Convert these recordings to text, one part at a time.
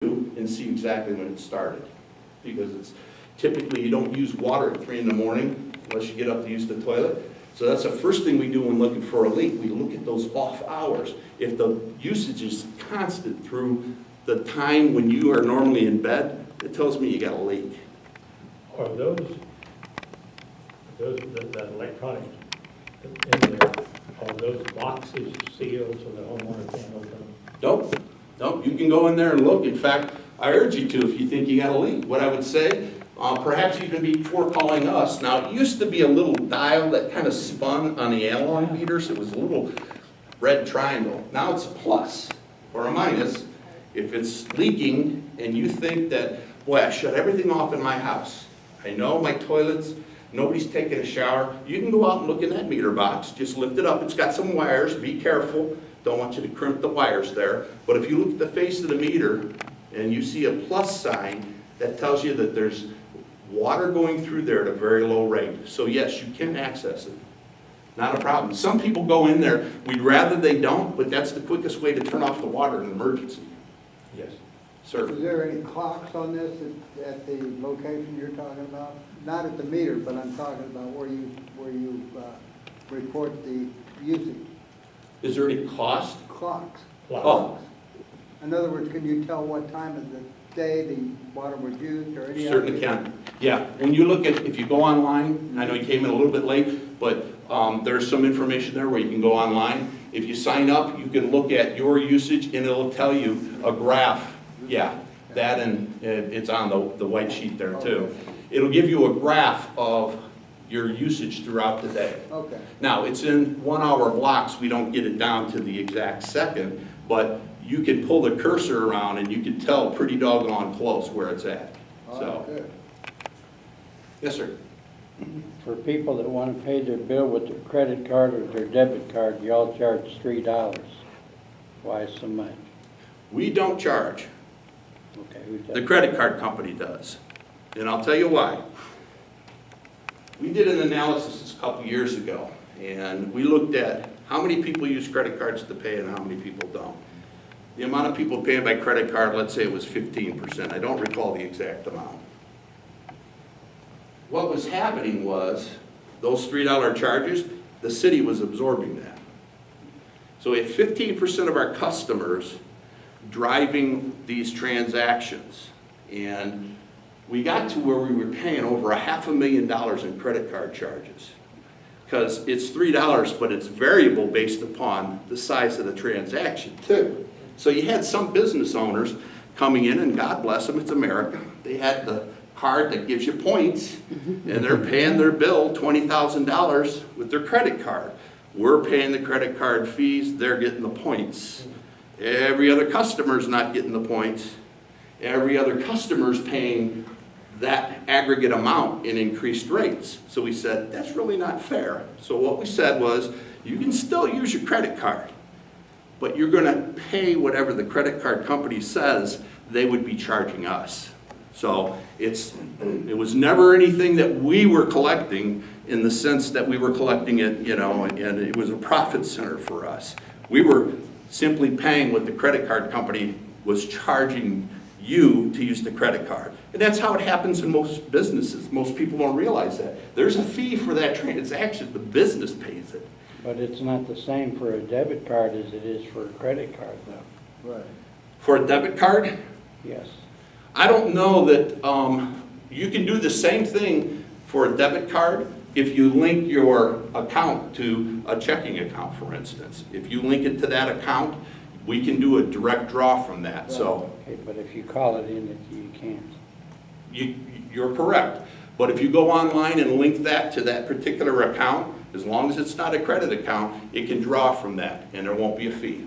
and see exactly when it started. Because it's typically you don't use water at 3 in the morning unless you get up to use the toilet. So that's the first thing we do when looking for a leak. We look at those off hours. If the usage is constant through the time when you are normally in bed, it tells me you got a leak. Are that electronics in there, are those boxes sealed so the homeowner can't open them? Nope, you can go in there and look. In fact, I urge you to if you think you got a leak. What I would say, perhaps even before calling us. Now, it used to be a little dial that kind of spun on the analog meters. It was a little red triangle. Now it's a plus or a minus. If it's leaking and you think that, boy, I shut everything off in my house. I know my toilets, nobody's taking a shower. You can go out and look in that meter box. Just lift it up. It's got some wires. Be careful. Don't want you to crimp the wires there. But if you look at the face of the meter and you see a plus sign, that tells you that there's water going through there at a very low rate. So yes, you can access it. Not a problem. Some people go in there, we'd rather they don't, but that's the quickest way to turn off the water in an emergency. Yes. Sir? Is there any clocks on this at the location you're talking about? Not at the meter, but I'm talking about where you report the usage. Is there any cost? Clocks. Oh, In other words, can you tell what time of the day the water was used or any other? certainly can. Yeah, when you look at, if you go online, I know you came in a little bit late, but there's some information there where you can go online. If you sign up, you can look at your usage and it'll tell you a graph. Yeah, that and it's on the white sheet there too. It'll give you a graph of your usage throughout the day. Okay. Now, it's in 1 hour blocks. We don't get it down to the exact second, but you can pull the cursor around and you can tell pretty doggone close where it's at. So, Good. yes, sir. For people that want to pay their bill with their credit card or their debit card, y'all charge $3. Why so much? We don't charge. Okay, who does? The credit card company does. And I'll tell you why. We did an analysis a couple years ago, and we looked at how many people use credit cards to pay and how many people don't. The amount of people paying by credit card, let's say it was 15%. I don't recall the exact amount. What was happening was, those $3 charges, the city was absorbing that. So we had 15% of our customers driving these transactions. And we got to where we were paying over $500,000 in credit card charges. Because it's $3, but it's variable based upon the size of the transaction too. So you had some business owners coming in, and God bless them, it's America. They had the card that gives you points, and they're paying their bill $20,000 with their credit card. We're paying the credit card fees, they're getting the points. Every other customer's not getting the points. Every other customer's paying that aggregate amount in increased rates. So we said, that's really not fair. So what we said was, you can still use your credit card, but you're gonna pay whatever the credit card company says they would be charging us. So it was never anything that we were collecting in the sense that we were collecting it, you know, and it was a profit center for us. We were simply paying what the credit card company was charging you to use the credit card. And that's how it happens in most businesses. Most people don't realize that. There's a fee for that transaction. The business pays it. But it's not the same for a debit card as it is for a credit card, though. Right. For a debit card, Yes. I don't know that you can do the same thing for a debit card if you link your account to a checking account, for instance. If you link it to that account, we can do a direct draw from that. So Okay, but if you call it in, you can't. you're correct. But if you go online and link that to that particular account, as long as it's not a credit account, it can draw from that, and there won't be a fee.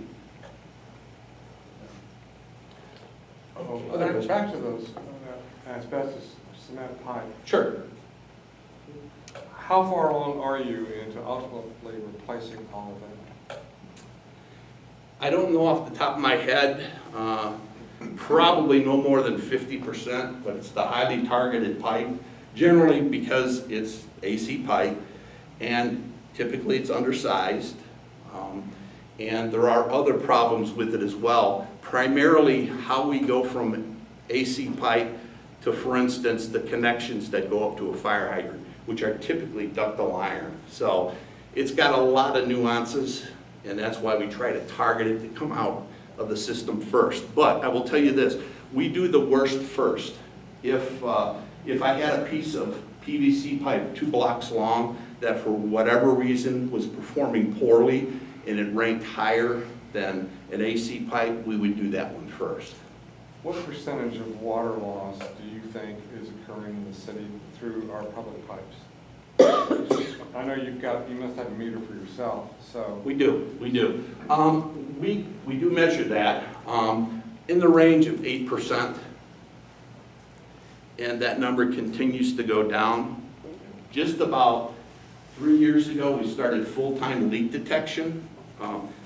Back to those asbestos cement pipe. Sure. How far along are you into ultimately replacing all of that? I don't know off the top of my head, probably no more than 50%, but it's the highly targeted pipe, generally because it's AC pipe, and typically it's undersized, and there are other problems with it as well. primarily how we go from AC pipe to, for instance, the connections that go up to a fire hydrant, which are typically ductile iron. So it's got a lot of nuances, and that's why we try to target it to come out of the system first. But I will tell you this, we do the worst first. If I had a piece of PVC pipe 2 blocks long that for whatever reason was performing poorly and it ranked higher than an AC pipe, we would do that one first. What percentage of water loss do you think is occurring in the city through our public pipes? I know you must have a meter for yourself, so. We do. We do measure that in the range of 8%, and that number continues to go down. Just about 3 years ago, we started full-time leak detection.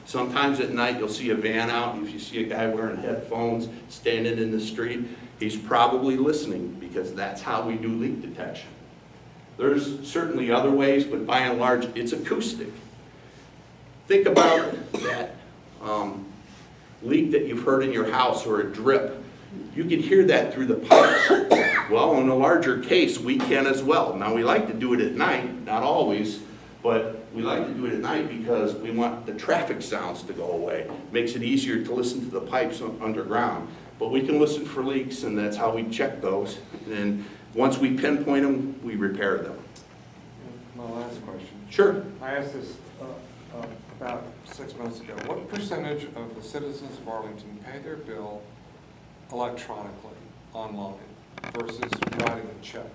Sometimes at night, you'll see a van out. If you see a guy wearing headphones standing in the street, he's probably listening, because that's how we do leak detection. There's certainly other ways, but by and large, it's acoustic. Think about that leak that you've heard in your house, or a drip. You can hear that through the pipes. Well, in a larger case, we can as well. Now, we like to do it at night, not always, but we like to do it at night because we want the traffic sounds to go away. Makes it easier to listen to the pipes underground. But we can listen for leaks, and that's how we check those. And then once we pinpoint them, we repair them. My last question. Sure. I asked this about 6 months ago. What percentage of the citizens of Arlington pay their bill electronically, online, versus writing a check?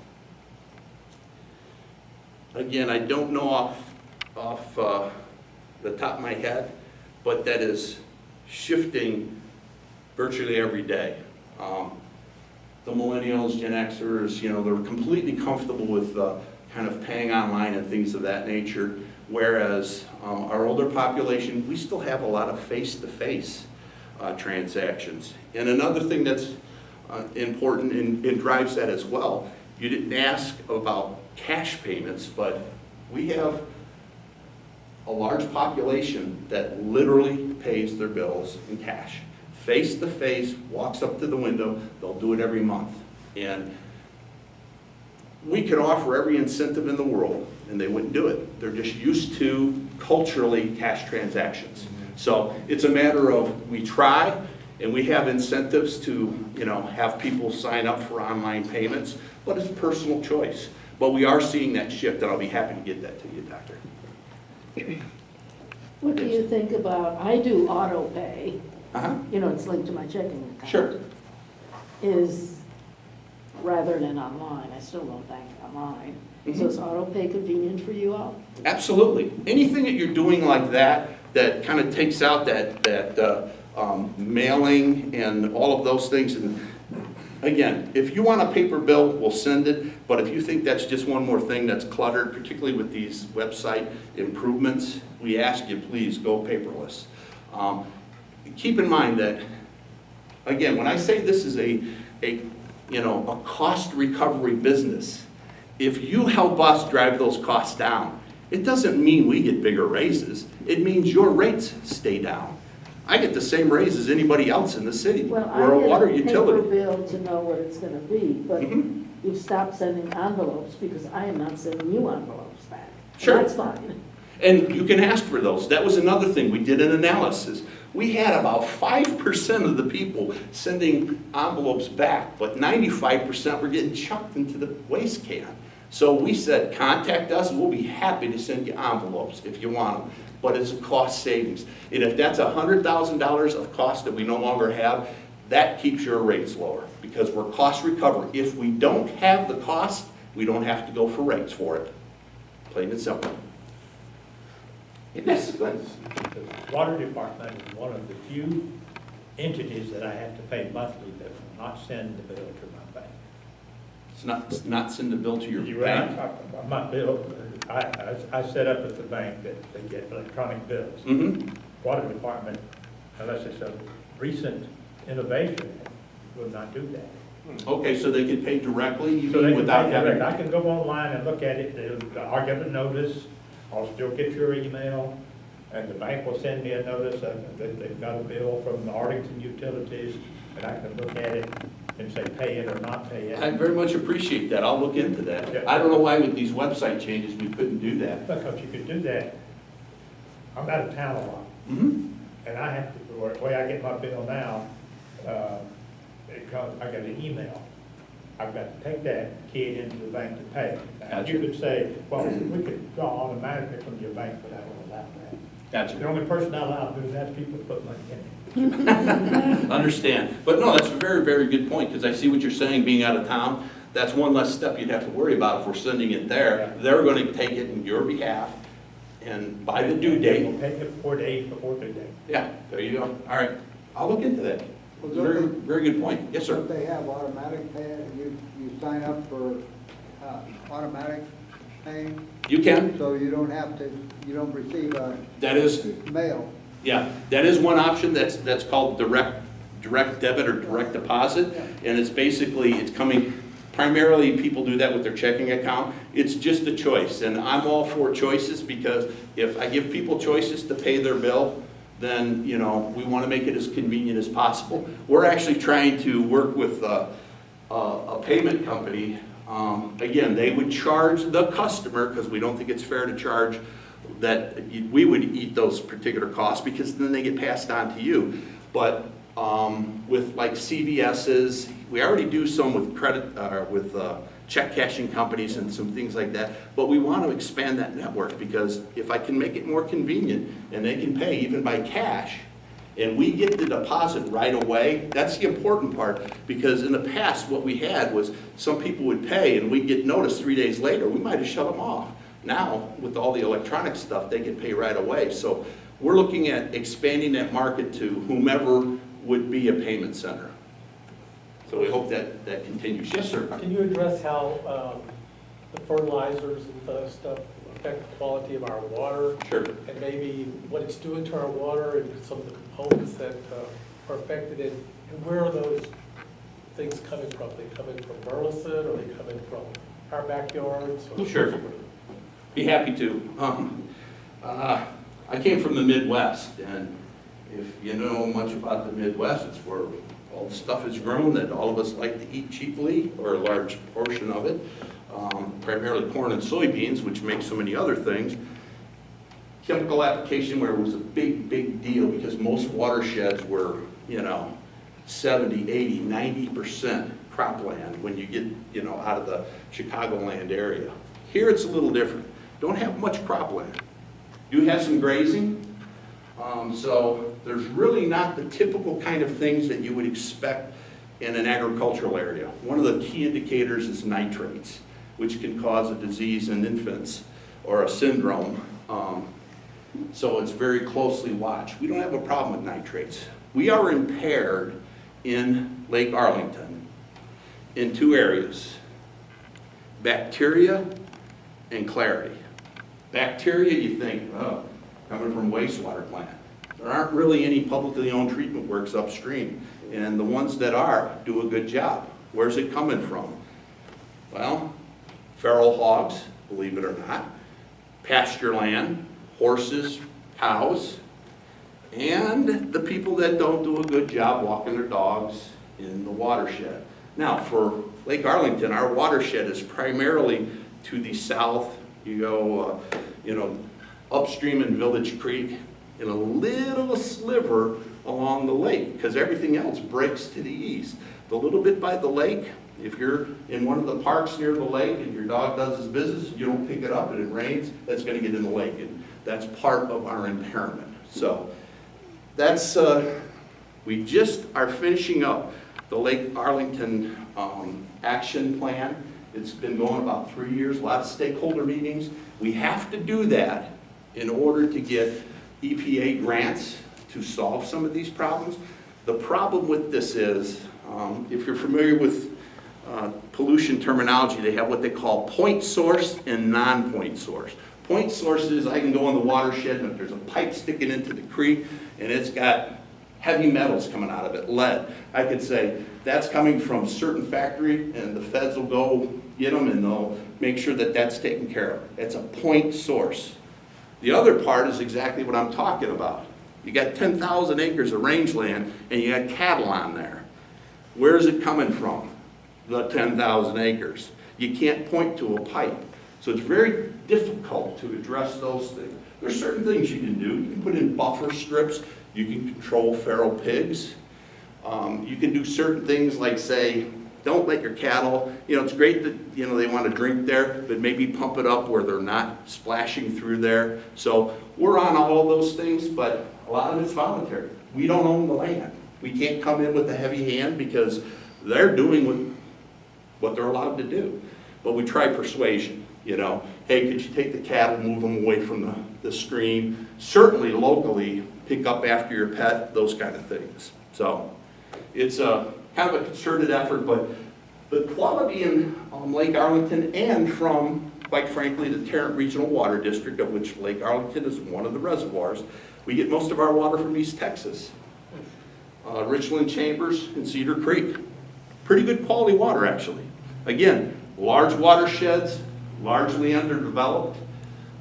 Again, I don't know off the top of my head, but that is shifting virtually every day. The millennials, Gen Xers, they're completely comfortable with kind of paying online and things of that nature, whereas our older population, we still have a lot of face-to-face transactions. And another thing that's important and drives that as well, you didn't ask about cash payments, but we have a large population that literally pays their bills in cash. Face to face, walks up to the window, they'll do it every month. And we could offer every incentive in the world, and they wouldn't do it. They're just used to, culturally, cash transactions. So it's a matter of, we try, and we have incentives to, have people sign up for online payments, but it's personal choice. But we are seeing that shift, and I'll be happy to get that to you, Doctor. What do you think about, I do auto pay, Uh-huh. It's linked to my checking account. Sure. Is, rather than online, I still don't bank online. So is auto pay convenient for you all? Absolutely. Anything that you're doing like that kind of takes out that mailing and all of those things. And again, if you want a paper bill, we'll send it. But if you think that's just one more thing that's cluttered, particularly with these website improvements, we ask you, please go paperless. Keep in mind that, again, when I say this is a cost recovery business, if you help us drive those costs down, it doesn't mean we get bigger raises. It means your rates stay down. I get the same raise as anybody else in the city. Well, We're a water I get a paper utility. bill to know what it's gonna be, but Mhm. you've stopped sending envelopes because I am not sending you envelopes back. And Sure. that's fine. And you can ask for those. That was another thing. We did an analysis. We had about 5% of the people sending envelopes back, but 95% were getting chucked into the waste can. So we said, contact us, we'll be happy to send you envelopes if you want them. But it's a cost savings. And if that's $100,000 of cost that we no longer have, that keeps your rates lower, because we're cost recovery. If we don't have the cost, we don't have to go for rates for it. Plain and simple. Yes, go ahead. The water department is one of the few entities that I have to pay monthly that will not send the bill to my bank. It's not send the bill to your You're right, bank. my bill, I set up at the bank that they get electronic bills. Mm-hmm. Water department, unless it's a recent innovation, will not do that. Okay, so they can pay directly, you So they mean, can without pay having? direct. I can go online and look at it, I'll get a notice, I'll still get your email, and the bank will send me a notice that they've got a bill from the Arlington Utilities, and I can look at it and say pay it or not pay it. I very much appreciate that. I'll look into that. Yeah. I don't know why with these website changes, we couldn't do that. Because you could do that. I'm out of town a lot, Mhm. and I have to, the way I get my bill now, I got an email. I've got to take that, key it into the bank to pay. Now, Gotcha. you could say, well, we could draw automatically from your bank, but I don't allow that. The Gotcha. only person I allow to do that is people that put money in it. Understand. But no, that's a very, very good point, because I see what you're saying, being out of town. That's one less step you'd have to worry about if we're sending it there. They're going to take it in your behalf, and by the due date. We'll take it 4 days before due date. Yeah, there you go. All right. I'll look into that. Well, Very, don't very good point. Yes, sir. Don't they have automatic pay, you sign up for automatic paying, You can. so you don't have to, you don't receive a That is, mail? yeah, that is one option. That's called direct debit or direct deposit. And it's basically, it's coming, primarily people do that with their checking account. It's just a choice. And I'm all for choices, because if I give people choices to pay their bill, then, you know, we want to make it as convenient as possible. We're actually trying to work with a payment company. Again, they would charge the customer, because we don't think it's fair to charge that we would eat those particular costs, because then they get passed on to you. But with like CVS's, we already do some with with check cashing companies and some things like that, but we want to expand that network, because if I can make it more convenient and they can pay even by cash, and we get the deposit right away, that's the important part, because in the past what we had was some people would pay and we'd get notice 3 days later, we might have shut them off. Now, with all the electronic stuff, they can pay right away. So we're looking at expanding that market to whomever would be a payment center. So we hope that continues. Yes, sir. Can you address how the fertilizers and other stuff affect the quality of our water? Sure. And maybe what it's doing to our water and some of the components that are affected, and where are those things coming from? Are they coming from Burleson, or are they coming from our backyards? Or- Sure. Be happy to. I came from the Midwest, and if you know much about the Midwest, it's where all the stuff is grown that all of us like to eat cheaply, or a large portion of it, primarily corn and soybeans, which make so many other things. Chemical application where it was a big, big deal, because most watersheds were, 70, 80, 90% cropland when you get, out of the Chicagoland area. Here it's a little different. Don't have much cropland. You have some grazing, so there's really not the typical kind of things that you would expect in an agricultural area. One of the key indicators is nitrates, which can cause a disease in infants or a syndrome. So it's very closely watched. We don't have a problem with nitrates. We are impaired in Lake Arlington in 2 areas: bacteria and clarity. Bacteria, you think, oh, coming from wastewater plant. There aren't really any publicly owned treatment works upstream, and the ones that are do a good job. Where's it coming from? Well, feral hogs, believe it or not, pasture land, horses, cows, and the people that don't do a good job walking their dogs in the watershed. Now, for Lake Arlington, our watershed is primarily to the south. You go, upstream in Village Creek, and a little sliver along the lake, because everything else breaks to the east. The little bit by the lake, if you're in one of the parks near the lake and your dog does his business, you don't pick it up and it rains, that's going to get in the lake, and that's part of our impairment. So that's, we just are finishing up the Lake Arlington action plan. It's been going about 3 years, a lot of stakeholder meetings. We have to do that in order to get EPA grants to solve some of these problems. The problem with this is, if you're familiar with pollution terminology, they have what they call point source and non-point source. Point source is I can go in the watershed, and if there's a pipe sticking into the creek and it's got heavy metals coming out of it, lead, I could say that's coming from a certain factory, and the feds will go get them and they'll make sure that that's taken care of. It's a point source. The other part is exactly what I'm talking about. You got 10,000 acres of rangeland and you got cattle on there. Where is it coming from, the 10,000 acres? You can't point to a pipe. So it's very difficult to address those things. There's certain things you can do. You can put in buffer strips. You can control feral pigs. You can do certain things like say, don't let your cattle, it's great that, they want to drink there, but maybe pump it up where they're not splashing through there. So we're on all of those things, but a lot of it's voluntary. We don't own the land. We can't come in with a heavy hand because they're doing what they're allowed to do. But we try persuasion, Hey, could you take the cattle, move them away from the stream? Certainly locally, pick up after your pet, those kind of things. So it's a kind of a concerted effort, but the quality in Lake Arlington and from, quite frankly, the Tarrant Regional Water District, of which Lake Arlington is one of the reservoirs, we get most of our water from East Texas. Richland Chambers and Cedar Creek. Pretty good quality water, actually. Again, large watersheds, largely underdeveloped,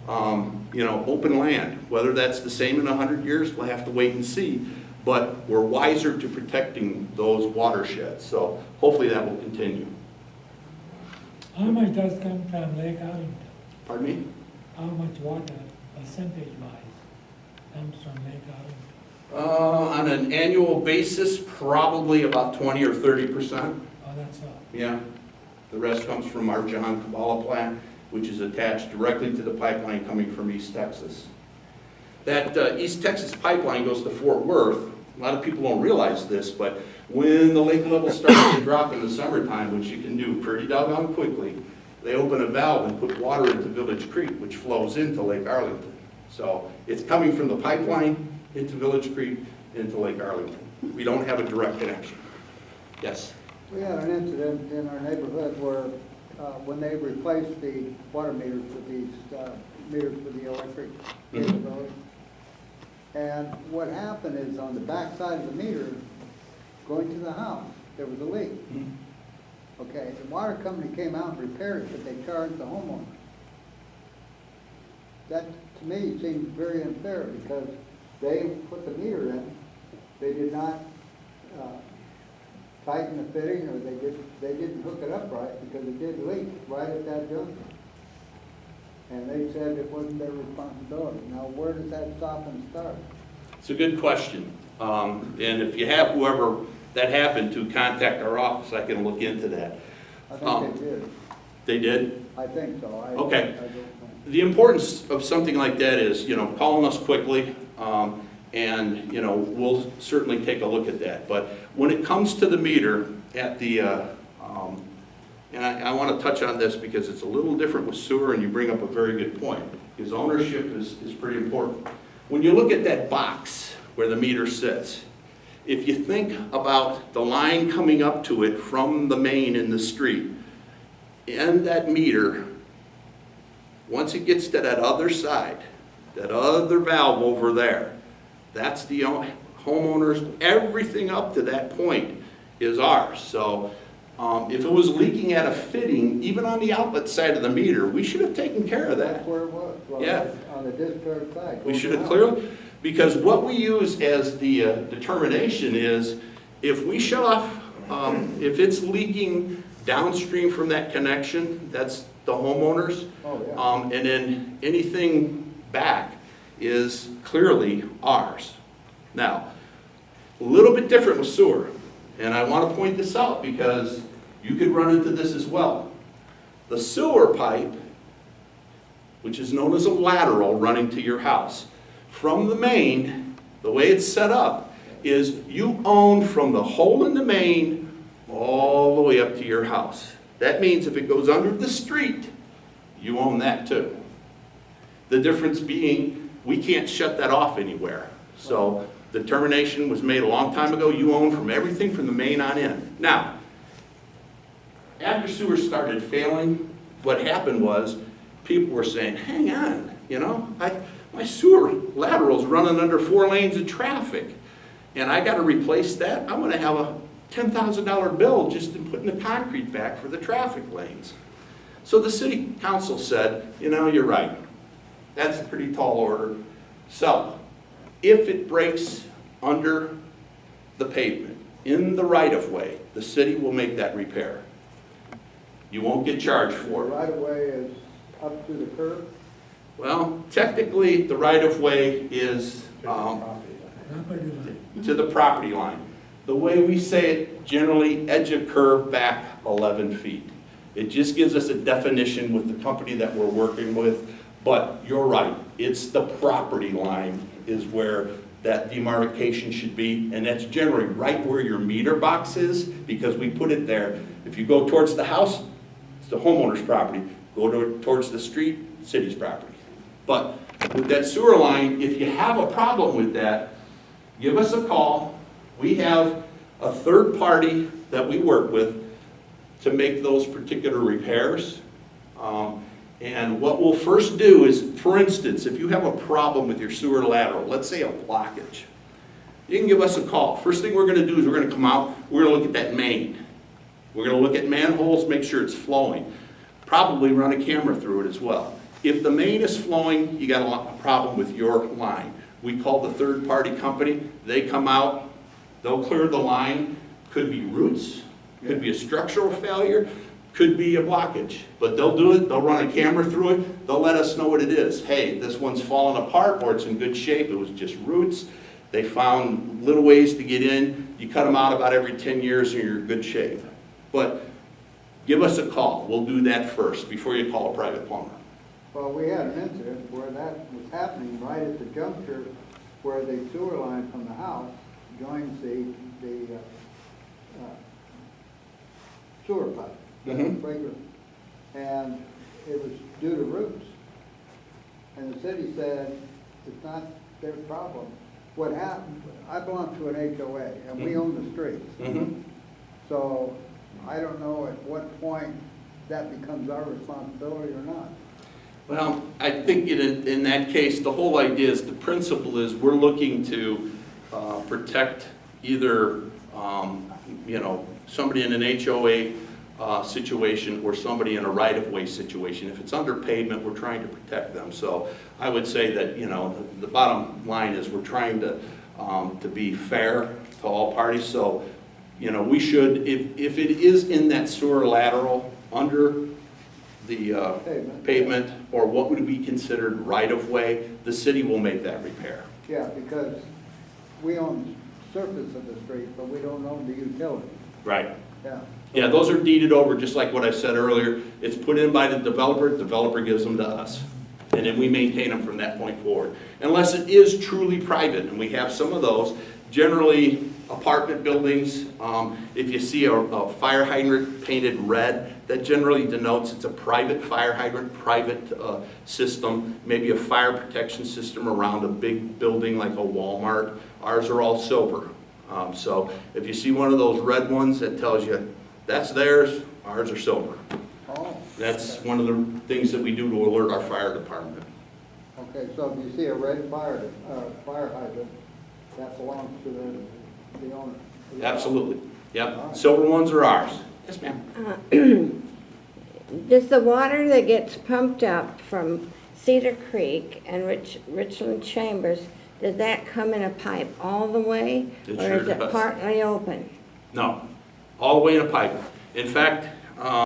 open land. Whether that's the same in 100 years, we'll have to wait and see. But we're wiser to protecting those watersheds. So hopefully that will continue. How much does come from Lake Arlington? Pardon me? How much water, percentage-wise, comes from Lake Arlington? On an annual basis, probably about 20 or 30%. Oh, that's all. Yeah. The rest comes from our John Kabbalah plant, which is attached directly to the pipeline coming from East Texas. That East Texas pipeline goes to Fort Worth. A lot of people don't realize this, but when the lake level starts to drop in the summertime, which you can do pretty doggone quickly, they open a valve and put water into Village Creek, which flows into Lake Arlington. So it's coming from the pipeline into Village Creek, into Lake Arlington. We don't have a direct connection. Yes? We had an incident in our neighborhood where, when they replaced the water meters with these meters for the electric capability. And what happened is on the back side of the meter, going to the house, there was a leak. Okay, the water company came out and repaired it, but they charged the homeowner. That, to me, seems very unfair because they put the meter in, they did not tighten the fitting, or they didn't hook it up right because it did leak right at that junction. And they said it wasn't their responsibility. Now, where does that stop and start? It's a good question. And if you have whoever that happened to, contact our office, I can look into that. I think they did. They did? I think so. Okay. I don't know. The importance of something like that is, calling us quickly, and, we'll certainly take a look at that. But when it comes to the meter at the, and I want to touch on this because it's a little different with sewer, and you bring up a very good point, because ownership is pretty important. When you look at that box where the meter sits, if you think about the line coming up to it from the main in the street, and that meter, once it gets to that other side, that other valve over there, that's the homeowners, everything up to that point is ours. So if it was leaking at a fitting, even on the outlet side of the meter, we should have taken care of that. That's where it was. Well, Yeah. on the discharge side. We should have clearly, because what we use as the determination is, if we shut off, if it's leaking downstream from that connection, that's the homeowners. Oh, yeah. And then anything back is clearly ours. Now, a little bit different with sewer, and I want to point this out because you could run into this as well. The sewer pipe, which is known as a lateral running to your house, from the main, the way it's set up is you own from the hole in the main all the way up to your house. That means if it goes under the street, you own that too. The difference being, we can't shut that off anywhere. So the determination was made a long time ago, you own from everything from the main on in. Now, after sewer started failing, what happened was people were saying, hang on, my sewer lateral's running under 4 lanes of traffic, and I got to replace that. I'm going to have a $10,000 bill just in putting the concrete back for the traffic lanes. So the city council said, you're right. That's a pretty tall order. So, if it breaks under the pavement, in the right-of-way, the city will make that repair. You won't get charged The for it. right-of-way is up to the curb? Well, technically, the right-of-way is Property line. to the property line. The way we say it, generally, edge of curve back 11 feet. It just gives us a definition with the company that we're working with, but you're right, it's the property line is where that demarcation should be, and that's generally right where your meter box is, because we put it there. If you go towards the house, it's the homeowner's property. Go towards the street, city's property. But with that sewer line, if you have a problem with that, give us a call. We have a third party that we work with to make those particular repairs. And what we'll first do is, for instance, if you have a problem with your sewer lateral, let's say a blockage, you can give us a call. First thing we're gonna do is we're gonna come out, we're gonna look at that main. We're gonna look at manholes, make sure it's flowing. Probably run a camera through it as well. If the main is flowing, you got a problem with your line. We call the third party company, they come out, they'll clear the line. Could be roots, could be a structural failure, could be a blockage. But they'll do it, they'll run a camera through it, they'll let us know what it is. Hey, this one's falling apart or it's in good shape, it was just roots. They found little ways to get in. You cut them out about every 10 years and you're in good shape. But give us a call, we'll do that first before you call a private plumber. Well, we had an incident where that was happening right at the juncture where the sewer line from the house joins the sewer pipe. Mhm. Breaker. And it was due to roots. And the city said, it's not their problem. What happened, I belong to an HOA, and we own the streets. Mhm. So I don't know at what point that becomes our responsibility or not. Well, I think in that case, the whole idea is, the principle is we're looking to protect either, somebody in an HOA situation or somebody in a right-of-way situation. If it's under pavement, we're trying to protect them. So I would say that, the bottom line is we're trying to be fair to all parties. So, we should, if it is in that sewer lateral under the pavement, or what would be considered right-of-way, the city will make that repair. Yeah, because we own the surface of the street, but we don't own the utility. Right. Yeah. Yeah, those are deeded over, just like what I said earlier. It's put in by the developer gives them to us. And then we maintain them from that point forward. Unless it is truly private, and we have some of those. Generally, apartment buildings, if you see a fire hydrant painted red, that generally denotes it's a private fire hydrant, private system, maybe a fire protection system around a big building like a Walmart. Ours are all silver. So if you see one of those red ones, that tells you that's theirs, ours are silver. Oh. That's one of the things that we do to alert our fire department. Okay, so if you see a red fire hydrant, that belongs to the owner. Absolutely. Yep. Silver ones are ours. Yes, ma'am. Does the water that gets pumped up from Cedar Creek and Richland Chambers, does that come in a pipe all the way? It Or sure is it does. partly open? No, all the way in a pipe. In fact,